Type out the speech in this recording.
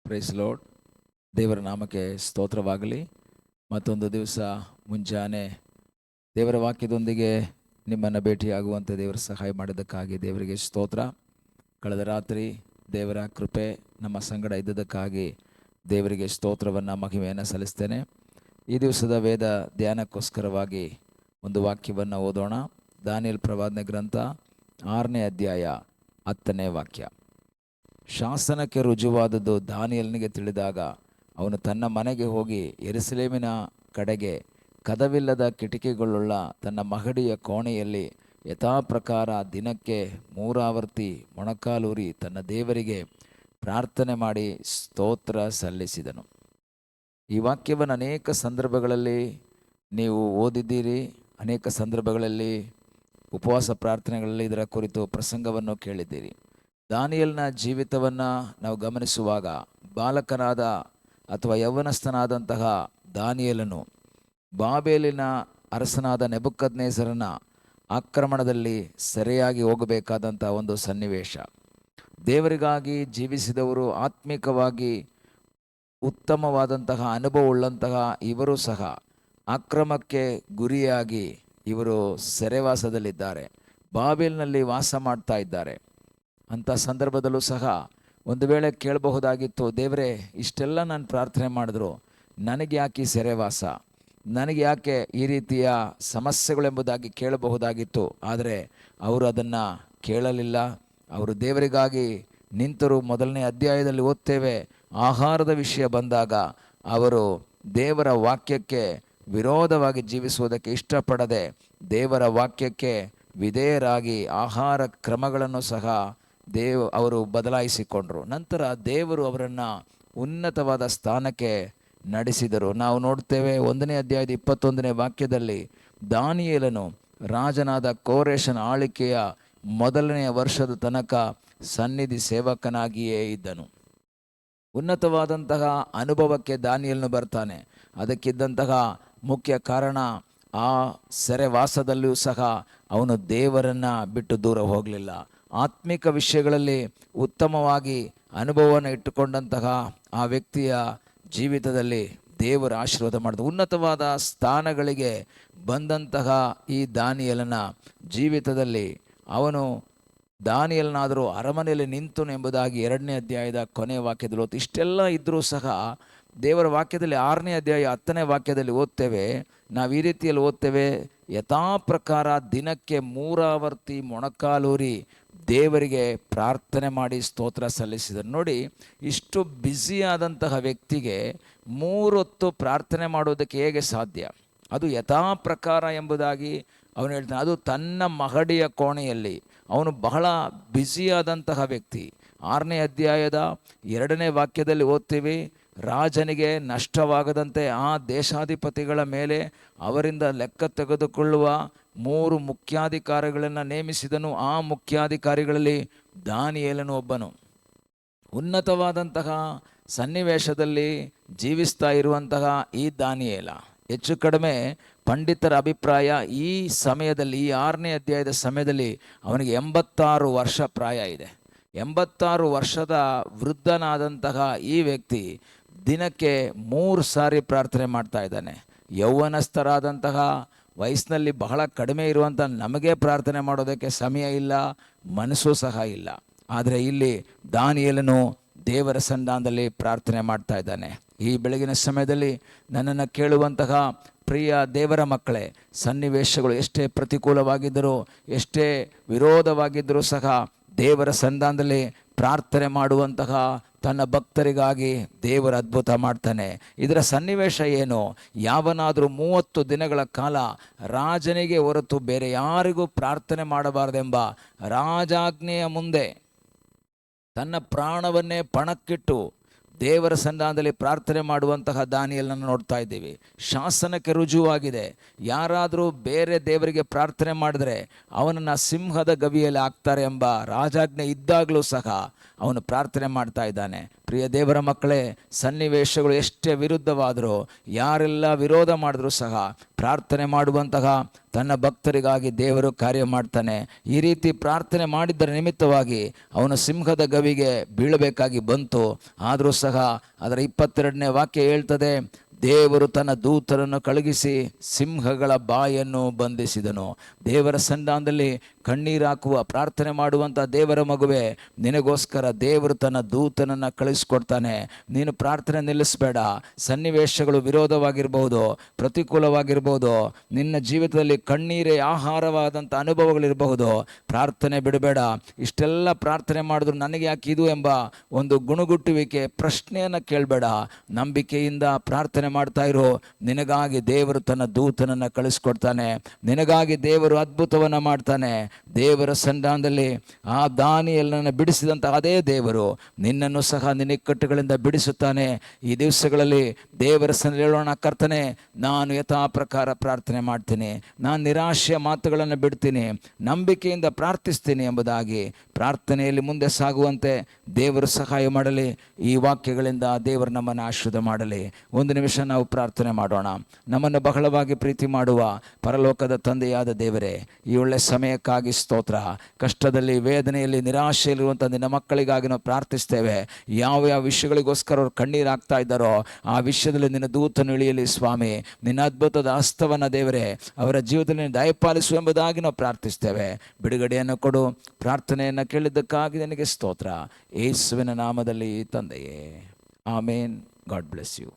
Price lord. ದೇವರ ನಾಮಕ್ಕೆ ಸ್ತೋತ್ರವಾಗಲಿ. ಮತ್ತೊಂದು ದಿವಸ ಮುಂಜಾನೆ ದೇವರ ವಾಕ್ಯದೊಂದಿಗೆ ನಿಮ್ಮನ್ನು ಭೇಟಿಯಾಗುವಂತೆ ದೇವರ ಸಹಾಯ ಮಾಡಿದ್ದಕ್ಕಾಗಿ ದೇವರಿಗೆ ಸ್ತೋತ್ರ. ಕಳೆದ ರಾತ್ರಿ ದೇವರ ಕೃಪೆ ನಮ್ಮ ಸಂಗಡ ಇದ್ದದಕ್ಕಾಗಿ ದೇವರಿಗೆ ಸ್ತೋತ್ರವನ್ನು ಮಹಿಮೆಯನ್ನು ಸಲ್ಲಿಸ್ತೇನೆ. ಈ ದಿವಸದ ವೇದ ಧ್ಯಾನಕ್ಕೋಸ್ಕರವಾಗಿ ಒಂದು ವಾಕ್ಯವನ್ನು ಓದೋಣ. ದಾನಿಯೇಲ್ ಪ್ರವಾದನೆ ಗ್ರಂಥ 6ನೇ ಅಧ್ಯಾಯ 10ನೇ ವಾಕ್ಯ. ಶಾಸನಕ್ಕೆ ರುಜುವಾದದ್ದು ದಾನಿಯೇಲನಿಗೆ ತಿಳಿದಾಗ ಅವನು ತನ್ನ ಮನೆಗೆ ಹೋಗಿ ಯೆರೂಸಲೇಮಿನ ಕಡೆಗೆ ಕದವಿಲ್ಲದ ಕಿಟಕಿಗಳುಳ್ಳ ತನ್ನ ಮಹಡಿಯ ಕೋಣೆಯಲ್ಲಿ ಯಥಾಪ್ರಕಾರ ದಿನಕ್ಕೆ 3 ಆವರ್ತಿ ಮೊಣಕಾಲೂರಿ ತನ್ನ ದೇವರಿಗೆ ಪ್ರಾರ್ಥನೆ ಮಾಡಿ ಸ್ತೋತ್ರ ಸಲ್ಲಿಸಿದನು. ಈ ವಾಕ್ಯವನ್ನು ಅನೇಕ ಸಂದರ್ಭಗಳಲ್ಲಿ ನೀವು ಓದಿದ್ದೀರಿ. ಅನೇಕ ಸಂದರ್ಭಗಳಲ್ಲಿ ಉಪವಾಸ ಪ್ರಾರ್ಥನೆಗಳಲ್ಲಿ ಇದರ ಕುರಿತು ಪ್ರಸಂಗವನ್ನು ಕೇಳಿದ್ದೀರಿ. ದಾನಿಯೇಲನ ಜೀವಿತವನ್ನು ನಾವು ಗಮನಿಸುವಾಗ ಬಾಲಕನಾದ ಅಥವಾ ಯೌವನಸ್ಥನಾದಂತಹ ದಾನಿಯೇಲನು ಬಾಬೇಲಿನ ಅರಸನಾದ ನೆಬೂಕದ್ನೆಚ್ಚರನ ಆಕ್ರಮಣದಲ್ಲಿ ಸರಿಯಾಗಿ ಹೋಗಬೇಕಾದಂಥ ಒಂದು ಸನ್ನಿವೇಶ. ದೇವರಿಗಾಗಿ ಜೀವಿಸಿದವರು, ಆತ್ಮಿಕವಾಗಿ ಉತ್ತಮವಾದಂತಹ ಅನುಭವವುಳ್ಳಂತಹ ಇವರು ಸಹ ಆಕ್ರಮಕ್ಕೆ ಗುರಿಯಾಗಿ ಇವರು ಸೆರೆವಾಸದಲ್ಲಿದ್ದಾರೆ, ಬಾಬೇಲಿನಲ್ಲಿ ವಾಸ ಮಾಡ್ತಾ ಇದ್ದಾರೆ. ಅಂಥ ಸಂದರ್ಭದಲ್ಲೂ ಸಹ ಒಂದು ವೇಳೆ ಕೇಳಬಹುದಾಗಿತ್ತು, ದೇವರೇ ಇಷ್ಟೆಲ್ಲ ನಾನು ಪ್ರಾರ್ಥನೆ ಮಾಡಿದ್ರು ನನಗೆ ಯಾಕೆ ಈ ಸೆರೆವಾಸ, ನನಗೆ ಯಾಕೆ ಈ ರೀತಿಯ ಸಮಸ್ಯೆಗಳೆಂಬುದಾಗಿ ಕೇಳಬಹುದಾಗಿತ್ತು. ಆದರೆ ಅವರು ಅದನ್ನು ಕೇಳಲಿಲ್ಲ. ಅವರು ದೇವರಿಗಾಗಿ ನಿಂತರು. ಮೊದಲನೇ ಅಧ್ಯಾಯದಲ್ಲಿ ಓದ್ತೇವೆ, ಆಹಾರದ ವಿಷಯ ಬಂದಾಗ ಅವರು ದೇವರ ವಾಕ್ಯಕ್ಕೆ ವಿರೋಧವಾಗಿ ಜೀವಿಸುವುದಕ್ಕೆ ಇಷ್ಟಪಡದೆ ದೇವರ ವಾಕ್ಯಕ್ಕೆ ವಿಧೇಯರಾಗಿ ಆಹಾರ ಕ್ರಮಗಳನ್ನು ಸಹ ಅವರು ಬದಲಾಯಿಸಿಕೊಂಡರು. ನಂತರ ದೇವರು ಅವರನ್ನು ಉನ್ನತವಾದ ಸ್ಥಾನಕ್ಕೆ ನಡೆಸಿದರು. ನಾವು ನೋಡ್ತೇವೆ 1ನೇ ಅಧ್ಯಾಯದ 21ನೇ ವಾಕ್ಯದಲ್ಲಿ ದಾನಿಯೇಲನು ರಾಜನಾದ ಕೋರೆಷನ ಆಳ್ವಿಕೆಯ 1ನೇ ವರ್ಷದ ತನಕ ಸನ್ನಿಧಿ ಸೇವಕನಾಗಿಯೇ ಇದ್ದನು. ಉನ್ನತವಾದಂತಹ ಅನುಭವಕ್ಕೆ ದಾನಿಯೇಲನು ಬರ್ತಾನೆ. ಅದಕ್ಕಿದ್ದಂತಹ ಮುಖ್ಯ ಕಾರಣ, ಆ ಸೆರೆವಾಸದಲ್ಲಿಯೂ ಸಹ ಅವನು ದೇವರನ್ನು ಬಿಟ್ಟು ದೂರ ಹೋಗಲಿಲ್ಲ. ಆತ್ಮಿಕ ವಿಷಯಗಳಲ್ಲಿ ಉತ್ತಮವಾಗಿ ಅನುಭವವನ್ನು ಇಟ್ಟುಕೊಂಡಂತಹ ಆ ವ್ಯಕ್ತಿಯ ಜೀವಿತದಲ್ಲಿ ದೇವರ ಆಶೀರ್ವಾದ ಮಾಡಿದ. ಉನ್ನತವಾದ ಸ್ಥಾನಗಳಿಗೆ ಬಂದಂತಹ ಈ ದಾನಿಯೇಲನ ಜೀವಿತದಲ್ಲಿ ಅವನು ದಾನಿಯೇಲನಾದರೂ ಅರಮನೆಯಲ್ಲಿ ನಿಂತನು ಎಂಬುದಾಗಿ 2ನೇ ಅಧ್ಯಾಯದ ಕೊನೆಯ ವಾಕ್ಯದಲ್ಲಿ ಓದ್ತು. ಇಷ್ಟೆಲ್ಲ ಇದ್ದರೂ ಸಹ ದೇವರ ವಾಕ್ಯದಲ್ಲಿ 6ನೇ ಅಧ್ಯಾಯ 10ನೇ ವಾಕ್ಯದಲ್ಲಿ ಓದ್ತೇವೆ, ನಾವು ಈ ರೀತಿಯಲ್ಲಿ ಓದ್ತೇವೆ, ಯಥಾಪ್ರಕಾರ ದಿನಕ್ಕೆ 3 ಆವರ್ತಿ ಮೊಣಕಾಲೂರಿ ದೇವರಿಗೆ ಪ್ರಾರ್ಥನೆ ಮಾಡಿ ಸ್ತೋತ್ರ ಸಲ್ಲಿಸಿದರು. ನೋಡಿ, ಇಷ್ಟು ಬ್ಯುಸಿಯಾದಂತಹ ವ್ಯಕ್ತಿಗೆ 3 ಹೊತ್ತು ಪ್ರಾರ್ಥನೆ ಮಾಡೋದಕ್ಕೆ ಹೇಗೆ ಸಾಧ್ಯ? ಅದು ಯಥಾಪ್ರಕಾರ ಎಂಬುದಾಗಿ ಅವನು ಹೇಳ್ತಾನೆ. ಅದು ತನ್ನ ಮಹಡಿಯ ಕೋಣೆಯಲ್ಲಿ. ಅವನು ಬಹಳ ಬ್ಯುಸಿಯಾದಂತಹ ವ್ಯಕ್ತಿ. 6ನೇ ಅಧ್ಯಾಯದ 2ನೇ ವಾಕ್ಯದಲ್ಲಿ ಓದ್ತೀವಿ, ರಾಜನಿಗೆ ನಷ್ಟವಾಗದಂತೆ ಆ ದೇಶಾಧಿಪತಿಗಳ ಮೇಲೆ ಅವರಿಂದ ಲೆಕ್ಕ ತೆಗೆದುಕೊಳ್ಳುವ 3 ಮುಖ್ಯಾಧಿಕಾರಿಗಳನ್ನು ನೇಮಿಸಿದನು. ಆ ಮುಖ್ಯಾಧಿಕಾರಿಗಳಲ್ಲಿ ದಾನಿಯೇಲನು ಒಬ್ಬನು. ಉನ್ನತವಾದಂತಹ ಸನ್ನಿವೇಶದಲ್ಲಿ ಜೀವಿಸ್ತಾ ಇರುವಂತಹ ಈ ದಾನಿಯೇಲ, ಹೆಚ್ಚು ಕಡಿಮೆ ಪಂಡಿತರ ಅಭಿಪ್ರಾಯ, ಈ ಸಮಯದಲ್ಲಿ, ಈ 6ನೇ ಅಧ್ಯಾಯದ ಸಮಯದಲ್ಲಿ ಅವನಿಗೆ 86 ವರ್ಷ ಪ್ರಾಯ ಇದೆ. 86 ವರ್ಷದ ವೃದ್ಧನಾದಂತಹ ಈ ವ್ಯಕ್ತಿ ದಿನಕ್ಕೆ 3 ಸಾರಿ ಪ್ರಾರ್ಥನೆ ಮಾಡ್ತಾ ಇದ್ದಾನೆ. ಯೌವನಸ್ಥರಾದಂತಹ, ವಯಸ್ಸಿನಲ್ಲಿ ಬಹಳ ಕಡಿಮೆ ಇರುವಂಥ ನಮಗೆ ಪ್ರಾರ್ಥನೆ ಮಾಡೋದಕ್ಕೆ ಸಮಯ ಇಲ್ಲ, ಮನಸ್ಸು ಸಹ ಇಲ್ಲ. ಆದರೆ ಇಲ್ಲಿ ದಾನಿಯೇಲನು ದೇವರ ಸನ್ನಿಧಾನದಲ್ಲಿ ಪ್ರಾರ್ಥನೆ ಮಾಡ್ತಾ ಇದ್ದಾನೆ. ಈ ಬೆಳಗಿನ ಸಮಯದಲ್ಲಿ ನನ್ನನ್ನು ಕೇಳುವಂತಹ ಪ್ರಿಯ ದೇವರ ಮಕ್ಕಳೇ, ಸನ್ನಿವೇಶಗಳು ಎಷ್ಟೇ ಪ್ರತಿಕೂಲವಾಗಿದ್ದರೂ, ಎಷ್ಟೇ ವಿರೋಧವಾಗಿದ್ದರೂ ಸಹ ದೇವರ ಸನ್ನಿಧಾನದಲ್ಲಿ ಪ್ರಾರ್ಥನೆ ಮಾಡುವಂತಹ ತನ್ನ ಭಕ್ತರಿಗಾಗಿ ದೇವರ ಅದ್ಭುತ ಮಾಡ್ತಾನೆ. ಇದರ ಸನ್ನಿವೇಶ ಏನು? ಯಾವನಾದರೂ 30 ದಿನಗಳ ಕಾಲ ರಾಜನಿಗೆ ಹೊರತು ಬೇರೆ ಯಾರಿಗೂ ಪ್ರಾರ್ಥನೆ ಮಾಡಬಾರದೆಂಬ ರಾಜಾಜ್ಞೆಯ ಮುಂದೆ ತನ್ನ ಪ್ರಾಣವನ್ನೇ ಪಣಕ್ಕಿಟ್ಟು ದೇವರ ಸನ್ನಿಧಾನದಲ್ಲಿ ಪ್ರಾರ್ಥನೆ ಮಾಡುವಂತಹ ದಾನಿಯೇಲನನ್ನು ನೋಡ್ತಾ ಇದ್ದೀವಿ. ಶಾಸನಕ್ಕೆ ರುಜುವಾಗಿದೆ, ಯಾರಾದರೂ ಬೇರೆ ದೇವರಿಗೆ ಪ್ರಾರ್ಥನೆ ಮಾಡಿದರೆ ಅವನನ್ನು ಸಿಂಹದ ಗವಿಯಲ್ಲಿ ಹಾಕ್ತಾರೆ ಎಂಬ ರಾಜಾಜ್ಞೆ ಇದ್ದಾಗಲೂ ಸಹ ಅವನು ಪ್ರಾರ್ಥನೆ ಮಾಡ್ತಾ ಇದ್ದಾನೆ. ಪ್ರಿಯ ದೇವರ ಮಕ್ಕಳೇ, ಸನ್ನಿವೇಶಗಳು ಎಷ್ಟೇ ವಿರುದ್ಧವಾದರೂ, ಯಾರೆಲ್ಲ ವಿರೋಧ ಮಾಡಿದ್ರೂ ಸಹ ಪ್ರಾರ್ಥನೆ ಮಾಡುವಂತಹ ತನ್ನ ಭಕ್ತರಿಗಾಗಿ ದೇವರು ಕಾರ್ಯ ಮಾಡ್ತಾನೆ. ಈ ರೀತಿ ಪ್ರಾರ್ಥನೆ ಮಾಡಿದ್ದರ ನಿಮಿತ್ತವಾಗಿ ಅವನು ಸಿಂಹದ ಗವಿಗೆ ಬೀಳಬೇಕಾಗಿ ಬಂತು. ಆದರೂ ಸಹ ಅದರ 22ನೇ ವಾಕ್ಯ ಹೇಳ್ತದೆ, ದೇವರು ತನ್ನ ದೂತರನ್ನು ಕಳುಹಿಸಿ ಸಿಂಹಗಳ ಬಾಯನ್ನು ಬಂಧಿಸಿದನು. ದೇವರ ಸನ್ನಿಧಾನದಲ್ಲಿ ಕಣ್ಣೀರು ಹಾಕುವ ಪ್ರಾರ್ಥನೆ ಮಾಡುವಂಥ ದೇವರ ಮಗುವೆ, ನಿನಗೋಸ್ಕರ ದೇವರು ತನ್ನ ದೂತನನ್ನು ಕಳಿಸ್ಕೊಡ್ತಾನೆ. ನೀನು ಪ್ರಾರ್ಥನೆ ನಿಲ್ಲಿಸಬೇಡ. ಸನ್ನಿವೇಶಗಳು ವಿರೋಧವಾಗಿರ್ಬೋದು, ಪ್ರತಿಕೂಲವಾಗಿರ್ಬೋದು, ನಿನ್ನ ಜೀವಿತದಲ್ಲಿ ಕಣ್ಣೀರೇ ಆಹಾರವಾದಂಥ ಅನುಭವಗಳಿರಬಹುದು. ಪ್ರಾರ್ಥನೆ ಬಿಡಬೇಡ. ಇಷ್ಟೆಲ್ಲ ಪ್ರಾರ್ಥನೆ ಮಾಡಿದ್ರು ನನಗೆ ಯಾಕೆ ಇದು ಎಂಬ ಒಂದು ಗುಣಗುಟ್ಟುವಿಕೆ, ಪ್ರಶ್ನೆಯನ್ನು ಕೇಳಬೇಡ. ನಂಬಿಕೆಯಿಂದ ಪ್ರಾರ್ಥನೆ ಮಾಡ್ತಾ ಇರು. ನಿನಗಾಗಿ ದೇವರು ತನ್ನ ದೂತನನ್ನು ಕಳಿಸ್ಕೊಡ್ತಾನೆ. ನಿನಗಾಗಿ ದೇವರು ಅದ್ಭುತವನ್ನು ಮಾಡ್ತಾನೆ. ದೇವರ ಸನ್ನಿಧಾನದಲ್ಲಿ ಆ ದಾನಿಯೇಲನನ್ನು ಬಿಡಿಸಿದಂಥ ಅದೇ ದೇವರು ನಿನ್ನನ್ನು ಸಹ ನಿನ್ನ ಇಕ್ಕಟ್ಟುಗಳಿಂದ ಬಿಡಿಸುತ್ತಾನೆ. ಈ ದಿವಸಗಳಲ್ಲಿ ದೇವರ ಸನ್ನಿಧಾನದಲ್ಲಿ ಹೇಳೋಣ, ಕರ್ತನೇ, ನಾನು ಯಥಾ ಪ್ರಕಾರ ಪ್ರಾರ್ಥನೆ ಮಾಡ್ತೀನಿ, ನಾನು ನಿರಾಶೆಯ ಮಾತುಗಳನ್ನು ಬಿಡ್ತೀನಿ, ನಂಬಿಕೆಯಿಂದ ಪ್ರಾರ್ಥಿಸ್ತೀನಿ ಎಂಬುದಾಗಿ ಪ್ರಾರ್ಥನೆಯಲ್ಲಿ ಮುಂದೆ ಸಾಗುವಂತೆ ದೇವರು ಸಹಾಯ ಮಾಡಲಿ. ಈ ವಾಕ್ಯಗಳಿಂದ ದೇವರು ನಮ್ಮನ್ನು ಆಶೀರ್ವಾದ ಮಾಡಲಿ. ಒಂದು ನಿಮಿಷ ನಾವು ಪ್ರಾರ್ಥನೆ ಮಾಡೋಣ. ನಮ್ಮನ್ನು ಬಹಳವಾಗಿ ಪ್ರೀತಿ ಮಾಡುವ ಪರಲೋಕದ ತಂದೆಯಾದ ದೇವರೇ, ಈ ಒಳ್ಳೆ ಸಮಯಕ್ಕಾಗಿ ಸ್ತೋತ್ರ. ಕಷ್ಟದಲ್ಲಿ, ವೇದನೆಯಲ್ಲಿ, ನಿರಾಶೆಯಲ್ಲಿರುವಂಥ ನಿನ್ನ ಮಕ್ಕಳಿಗಾಗಿ ನಾವು ಪ್ರಾರ್ಥಿಸ್ತೇವೆ. ಯಾವ ಯಾವ ವಿಷಯಗಳಿಗೋಸ್ಕರ ಅವ್ರು ಕಣ್ಣೀರು ಹಾಕ್ತಾ ಇದ್ದಾರೋ ಆ ವಿಷಯದಲ್ಲಿ ನಿನ್ನ ದೂತನು ಇಳಿಯಲಿ ಸ್ವಾಮಿ. ನಿನ್ನ ಅದ್ಭುತದ ಹಸ್ತವನ್ನು ದೇವರೇ ಅವರ ಜೀವಿತದಲ್ಲಿ ದಯಪಾಲಿಸು ಎಂಬುದಾಗಿ ನಾವು ಪ್ರಾರ್ಥಿಸ್ತೇವೆ. ಬಿಡುಗಡೆಯನ್ನು ಕೊಡು. ಪ್ರಾರ್ಥನೆಯನ್ನು ಕೇಳಿದ್ದಕ್ಕಾಗಿ ನಿನಗೆ ಸ್ತೋತ್ರ. ಯೇಸುವಿನ ನಾಮದಲ್ಲಿ ತಂದೆಯೇ, ಆಮೇನ್. God bless you.